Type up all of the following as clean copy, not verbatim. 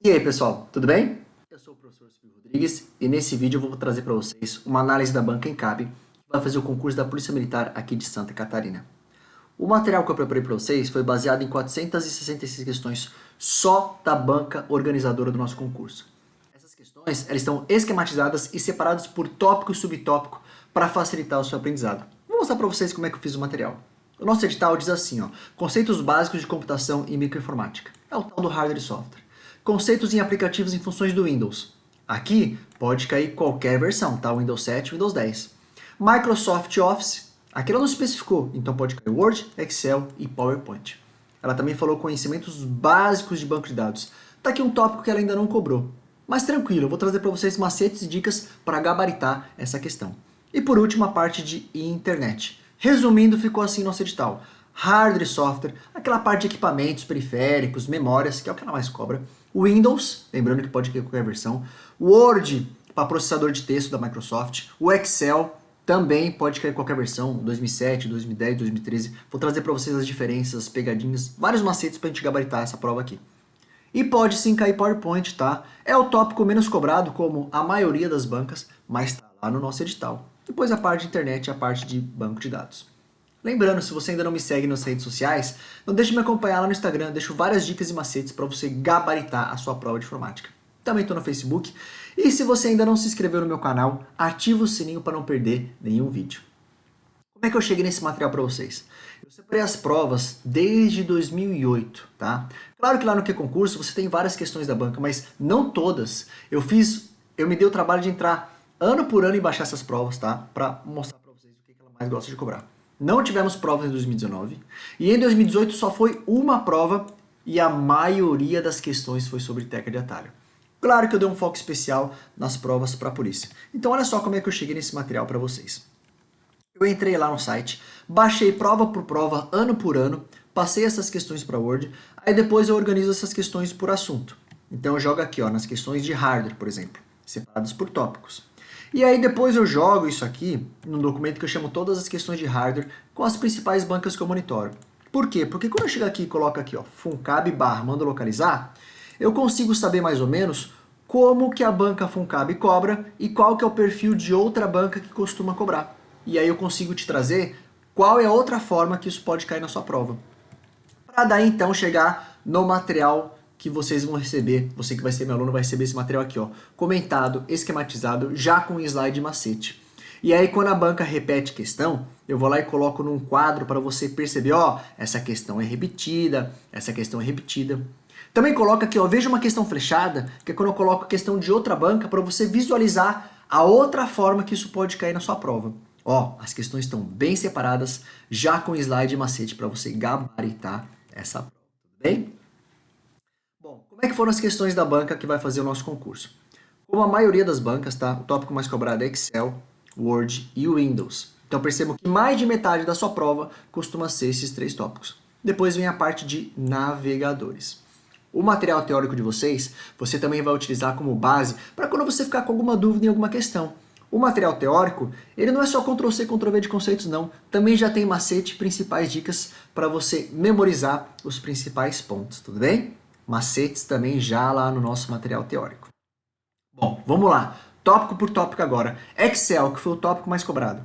E aí, pessoal, tudo bem? Eu sou o professor Silvio Rodrigues e nesse vídeo eu vou trazer para vocês uma análise da banca Encap, que vai fazer o concurso da Polícia Militar aqui de Santa Catarina. O material que eu preparei para vocês foi baseado em 466 questões só da banca organizadora do nosso concurso. Essas questões elas estão esquematizadas e separadas por tópico e subtópico para facilitar o seu aprendizado. Vou mostrar para vocês como é que eu fiz o material. O nosso edital diz assim, ó, conceitos básicos de computação e microinformática. É o tal do hardware e software. Conceitos em aplicativos e funções do Windows. Aqui pode cair qualquer versão, tá? Windows 7, Windows 10. Microsoft Office, aqui ela não especificou, então pode cair Word, Excel e PowerPoint. Ela também falou conhecimentos básicos de banco de dados. Tá aqui um tópico que ela ainda não cobrou. Mas tranquilo, eu vou trazer para vocês macetes e dicas para gabaritar essa questão. E por último, a parte de internet. Resumindo, ficou assim nosso edital. Hardware e software, aquela parte de equipamentos, periféricos, memórias, que é o que ela mais cobra. Windows, lembrando que pode ter qualquer versão. Word, para processador de texto da Microsoft. O Excel, também pode cair qualquer versão, 2007, 2010, 2013. Vou trazer para vocês as diferenças, as pegadinhas, vários macetes para a gente gabaritar essa prova aqui. E pode sim cair PowerPoint, tá? É o tópico menos cobrado, como a maioria das bancas, mas está lá no nosso edital. Depois a parte de internet e a parte de banco de dados. Lembrando, se você ainda não me segue nas redes sociais, não deixe de me acompanhar lá no Instagram, deixo várias dicas e macetes para você gabaritar a sua prova de informática. Também estou no Facebook. E se você ainda não se inscreveu no meu canal, ativa o sininho para não perder nenhum vídeo. Como é que eu cheguei nesse material para vocês? Eu separei as provas desde 2008, tá? Claro que lá no Que-Concurso você tem várias questões da banca, mas não todas. Eu me dei o trabalho de entrar ano por ano e baixar essas provas, tá? Para mostrar para vocês o que ela mais gosta de cobrar. Não tivemos provas em 2019 e em 2018 só foi uma prova e a maioria das questões foi sobre tecla de atalho. Claro que eu dei um foco especial nas provas para a polícia. Então olha só como é que eu cheguei nesse material para vocês. Eu entrei lá no site, baixei prova por prova, ano por ano, passei essas questões para Word, aí depois eu organizo essas questões por assunto. Então eu jogo aqui ó, nas questões de hardware, por exemplo, separadas por tópicos. E aí depois eu jogo isso aqui num documento que eu chamo todas as questões de hardware com as principais bancas que eu monitoro. Por quê? Porque quando eu chego aqui e coloco aqui, ó, Funcab barra mando localizar, eu consigo saber mais ou menos como que a banca Funcab cobra e qual que é o perfil de outra banca que costuma cobrar. E aí eu consigo te trazer qual é a outra forma que isso pode cair na sua prova. Para daí então chegar no material que vocês vão receber, você que vai ser meu aluno vai receber esse material aqui, ó, comentado, esquematizado, já com slide macete. E aí quando a banca repete questão, eu vou lá e coloco num quadro para você perceber, ó, essa questão é repetida, essa questão é repetida. Também coloca aqui, ó, veja uma questão flechada, que é quando eu coloco a questão de outra banca para você visualizar a outra forma que isso pode cair na sua prova. Ó, as questões estão bem separadas, já com slide e macete para você gabaritar essa prova, tudo bem? Bom, como é que foram as questões da banca que vai fazer o nosso concurso? Como a maioria das bancas, tá? O tópico mais cobrado é Excel, Word e Windows. Então percebam que mais de metade da sua prova costuma ser esses três tópicos. Depois vem a parte de navegadores. O material teórico de vocês, você também vai utilizar como base para quando você ficar com alguma dúvida em alguma questão. O material teórico, ele não é só Ctrl+C, Ctrl+V de conceitos, não. Também já tem macete, principais dicas para você memorizar os principais pontos, tudo bem? Macetes também já lá no nosso material teórico. Bom, vamos lá. Tópico por tópico agora. Excel, que foi o tópico mais cobrado.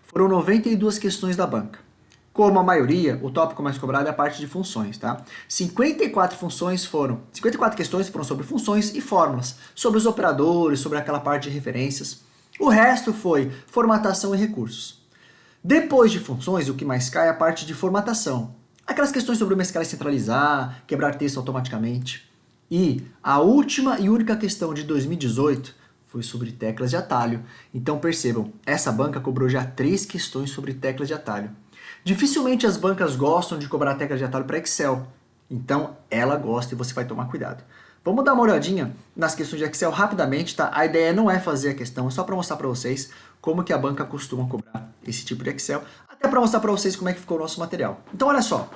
Foram 92 questões da banca. Como a maioria, o tópico mais cobrado é a parte de funções, tá? 54 questões foram sobre funções e fórmulas, sobre os operadores, sobre aquela parte de referências. O resto foi formatação e recursos. Depois de funções, o que mais cai é a parte de formatação. Aquelas questões sobre uma escala centralizar, quebrar texto automaticamente. E a última e única questão de 2018 foi sobre teclas de atalho. Então percebam, essa banca cobrou já 3 questões sobre teclas de atalho. Dificilmente as bancas gostam de cobrar teclas de atalho para Excel. Então ela gosta e você vai tomar cuidado. Vamos dar uma olhadinha nas questões de Excel rapidamente, tá? A ideia não é fazer a questão, é só para mostrar para vocês como que a banca costuma cobrar esse tipo de Excel, até para mostrar para vocês como é que ficou o nosso material. Então olha só,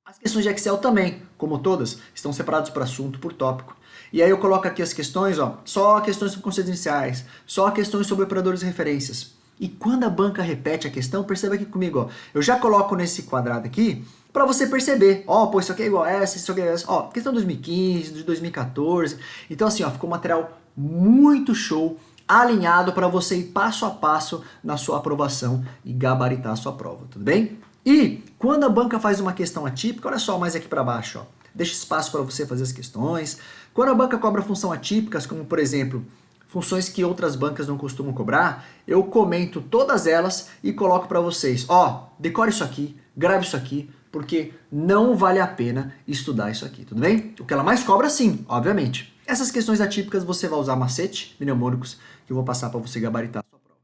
as questões de Excel também, como todas, estão separadas por assunto, por tópico. E aí eu coloco aqui as questões, ó, só questões sobre conceitos iniciais, só questões sobre operadores e referências. E quando a banca repete a questão, perceba aqui comigo, ó, eu já coloco nesse quadrado aqui para você perceber, ó, pô, isso aqui é igual a essa, isso aqui é essa, ó, questão 2015, de 2014. Então assim, ó, ficou um material muito show, alinhado para você ir passo a passo na sua aprovação e gabaritar a sua prova, tudo bem? E quando a banca faz uma questão atípica, olha só mais aqui para baixo, ó, deixa espaço para você fazer as questões. Quando a banca cobra função atípicas, como por exemplo, funções que outras bancas não costumam cobrar, eu comento todas elas e coloco para vocês, ó, decore isso aqui, grave isso aqui, porque não vale a pena estudar isso aqui, tudo bem? O que ela mais cobra, sim, obviamente. Essas questões atípicas você vai usar macete, mnemônicos, que eu vou passar para você gabaritar a sua prova.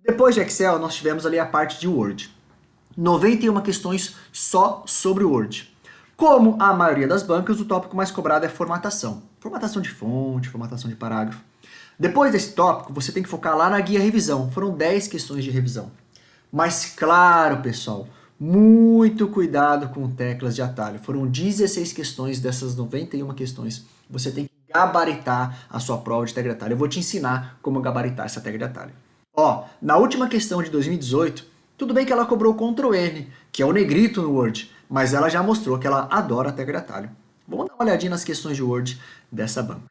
Depois de Excel, nós tivemos ali a parte de Word. 91 questões só sobre o Word. Como a maioria das bancas, o tópico mais cobrado é formatação. Formatação de fonte, formatação de parágrafo. Depois desse tópico, você tem que focar lá na guia revisão. Foram 10 questões de revisão. Mas claro, pessoal, muito cuidado com teclas de atalho. Foram 16 questões dessas 91 questões. Você tem que gabaritar a sua prova de tecla de atalho. Eu vou te ensinar como gabaritar essa tecla de atalho. Ó, na última questão de 2018, tudo bem que ela cobrou Ctrl N, que é o negrito no Word, mas ela já mostrou que ela adora a tecla de atalho. Vamos dar uma olhadinha nas questões de Word dessa banca.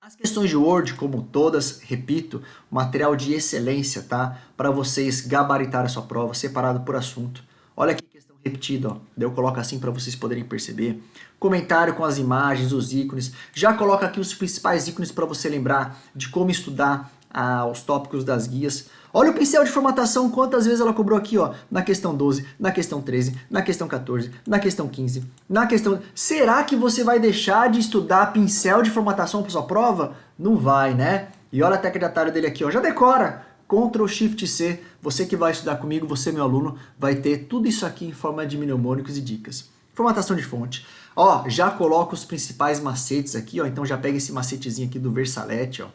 As questões de Word, como todas, repito, material de excelência, tá? Para vocês gabaritar a sua prova, separado por assunto. Olha aqui a questão repetida, ó. Daí eu coloco assim para vocês poderem perceber. Comentário com as imagens, os ícones. Já coloco aqui os principais ícones para você lembrar de como estudar os tópicos das guias. Olha o pincel de formatação, quantas vezes ela cobrou aqui, ó, na questão 12, na questão 13, na questão 14, na questão 15, na questão... Será que você vai deixar de estudar pincel de formatação para sua prova? Não vai, né? E olha a tecla de atalho dele aqui, ó, já decora! Ctrl Shift C, você que vai estudar comigo, você meu aluno, vai ter tudo isso aqui em forma de mnemônicos e dicas. Formatação de fonte. Ó, já coloco os principais macetes aqui, ó, então já pega esse macetezinho aqui do Versalete, ó.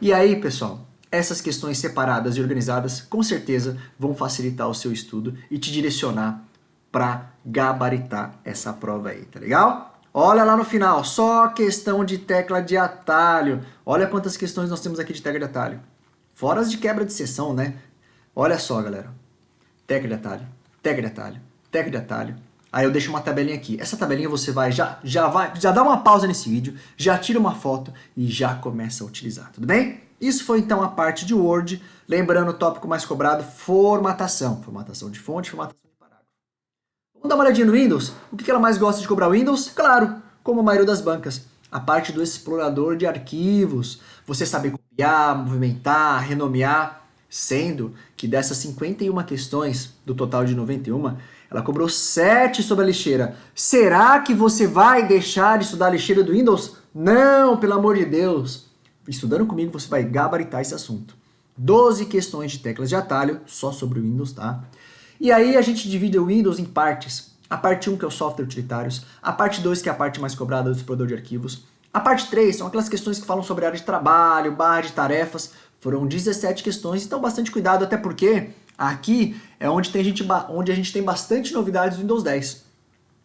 E aí, pessoal, essas questões separadas e organizadas, com certeza, vão facilitar o seu estudo e te direcionar para gabaritar essa prova aí, tá legal? Olha lá no final, só questão de tecla de atalho. Olha quantas questões nós temos aqui de tecla de atalho. Fora as de quebra de seção, né? Olha só, galera. Tecla de atalho, tecla de atalho, tecla de atalho. Aí eu deixo uma tabelinha aqui. Essa tabelinha você vai já dá uma pausa nesse vídeo, já tira uma foto e já começa a utilizar, tudo bem? Isso foi então a parte de Word. Lembrando o tópico mais cobrado, formatação. Formatação de fonte, formatação de parágrafo. Vamos dar uma olhadinha no Windows? O que ela mais gosta de cobrar o Windows? Claro, como a maioria das bancas. A parte do explorador de arquivos. Você saber copiar, movimentar, renomear. Sendo que dessas 51 questões, do total de 91, ela cobrou 7 sobre a lixeira. Será que você vai deixar de estudar a lixeira do Windows? Não, pelo amor de Deus. Estudando comigo, você vai gabaritar esse assunto. 12 questões de teclas de atalho, só sobre o Windows, tá? E aí a gente divide o Windows em partes. A parte 1, que é o software utilitários. A parte 2, que é a parte mais cobrada do explorador de arquivos. A parte 3 são aquelas questões que falam sobre área de trabalho, barra de tarefas. Foram 17 questões, então bastante cuidado, até porque aqui é onde a gente tem bastante novidades do Windows 10.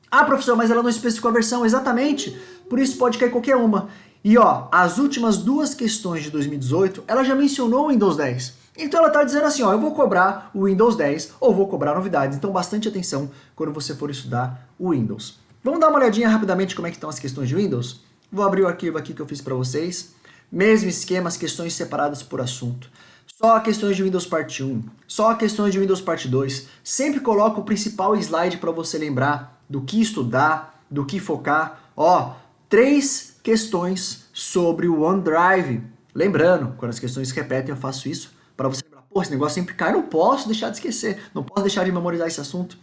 Ah, professor, mas ela não especificou a versão exatamente, por isso pode cair qualquer uma. E ó, as últimas 2 questões de 2018, ela já mencionou o Windows 10. Então ela está dizendo assim, ó, eu vou cobrar o Windows 10 ou vou cobrar novidades. Então bastante atenção quando você for estudar o Windows. Vamos dar uma olhadinha rapidamente como é que estão as questões de Windows? Vou abrir o arquivo aqui que eu fiz para vocês. Mesmo esquema, as questões separadas por assunto. Só questões de Windows Parte 1, só questões de Windows Parte 2. Sempre coloco o principal slide para você lembrar do que estudar, do que focar. Ó, 3 questões sobre o OneDrive. Lembrando, quando as questões se repetem, eu faço isso para você lembrar. Pô, esse negócio sempre cai, eu não posso deixar de esquecer, não posso deixar de memorizar esse assunto.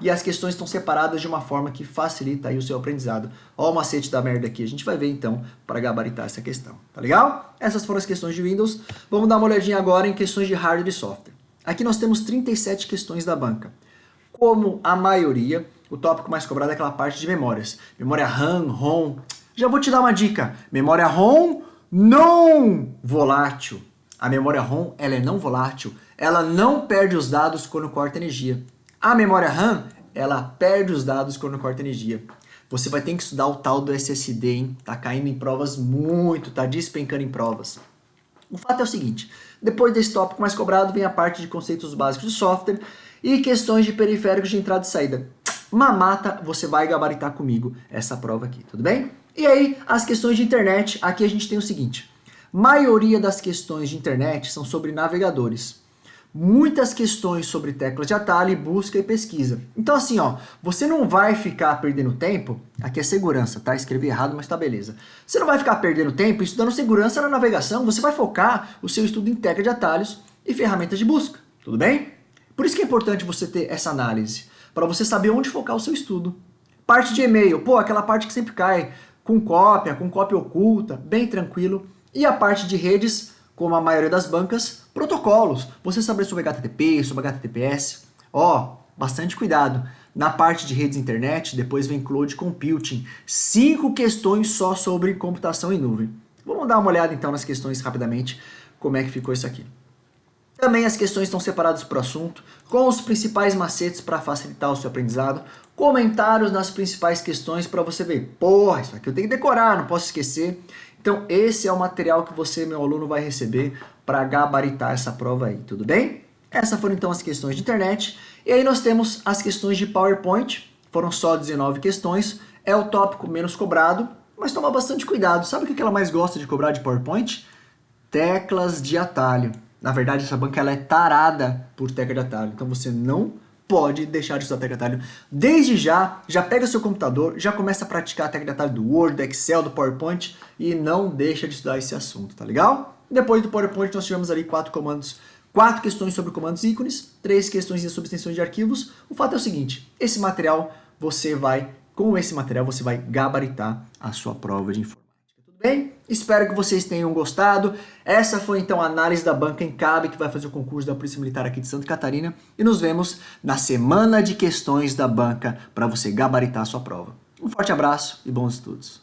E as questões estão separadas de uma forma que facilita aí o seu aprendizado. Ó o macete da merda aqui, a gente vai ver então para gabaritar essa questão, tá legal? Essas foram as questões de Windows. Vamos dar uma olhadinha agora em questões de hardware e software. Aqui nós temos 37 questões da banca. Como a maioria, o tópico mais cobrado é aquela parte de memórias. Memória RAM, ROM. Já vou te dar uma dica. Memória ROM não volátil. A memória ROM, ela é não volátil. Ela não perde os dados quando corta energia. A memória RAM, ela perde os dados quando corta energia. Você vai ter que estudar o tal do SSD, hein? Tá caindo em provas muito, tá despencando em provas. O fato é o seguinte, depois desse tópico mais cobrado vem a parte de conceitos básicos de software e questões de periféricos de entrada e saída. Mamata, você vai gabaritar comigo essa prova aqui, tudo bem? E aí, as questões de internet, aqui a gente tem o seguinte, maioria das questões de internet são sobre navegadores. Muitas questões sobre teclas de atalho, busca e pesquisa. Então assim, ó, você não vai ficar perdendo tempo, aqui é segurança, tá? Escrevi errado, mas tá beleza. Você não vai ficar perdendo tempo estudando segurança na navegação, você vai focar o seu estudo em tecla de atalhos e ferramentas de busca, tudo bem? Por isso que é importante você ter essa análise, para você saber onde focar o seu estudo. Parte de e-mail, pô, aquela parte que sempre cai, com cópia oculta, bem tranquilo. E a parte de redes, como a maioria das bancas, protocolos. Você saber sobre HTTP, sobre HTTPS. Ó, bastante cuidado. Na parte de redes internet, depois vem Cloud Computing. 5 questões só sobre computação em nuvem. Vamos dar uma olhada então nas questões rapidamente, como é que ficou isso aqui. Também as questões estão separadas por assunto, com os principais macetes para facilitar o seu aprendizado, comentários nas principais questões para você ver, porra, isso aqui eu tenho que decorar, não posso esquecer. Então esse é o material que você, meu aluno, vai receber para gabaritar essa prova aí, tudo bem? Essas foram então as questões de internet. E aí nós temos as questões de PowerPoint, foram só 19 questões, é o tópico menos cobrado, mas toma bastante cuidado. Sabe o que ela mais gosta de cobrar de PowerPoint? Teclas de atalho. Na verdade, essa banca ela é tarada por tecla de atalho, então você não pode deixar de usar a tecla de atalho. Desde já pega seu computador, já começa a praticar a tecla de atalho do Word, do Excel, do PowerPoint e não deixa de estudar esse assunto, tá legal? Depois do PowerPoint nós tivemos ali 4 questões sobre comandos e ícones, 3 questões sobre extensões de arquivos. O fato é o seguinte, com esse material você vai gabaritar a sua prova de informática. Tudo bem? Espero que vocês tenham gostado. Essa foi então a análise da banca Encabe, que vai fazer o concurso da Polícia Militar aqui de Santa Catarina. E nos vemos na semana de questões da banca para você gabaritar a sua prova. Um forte abraço e bons estudos.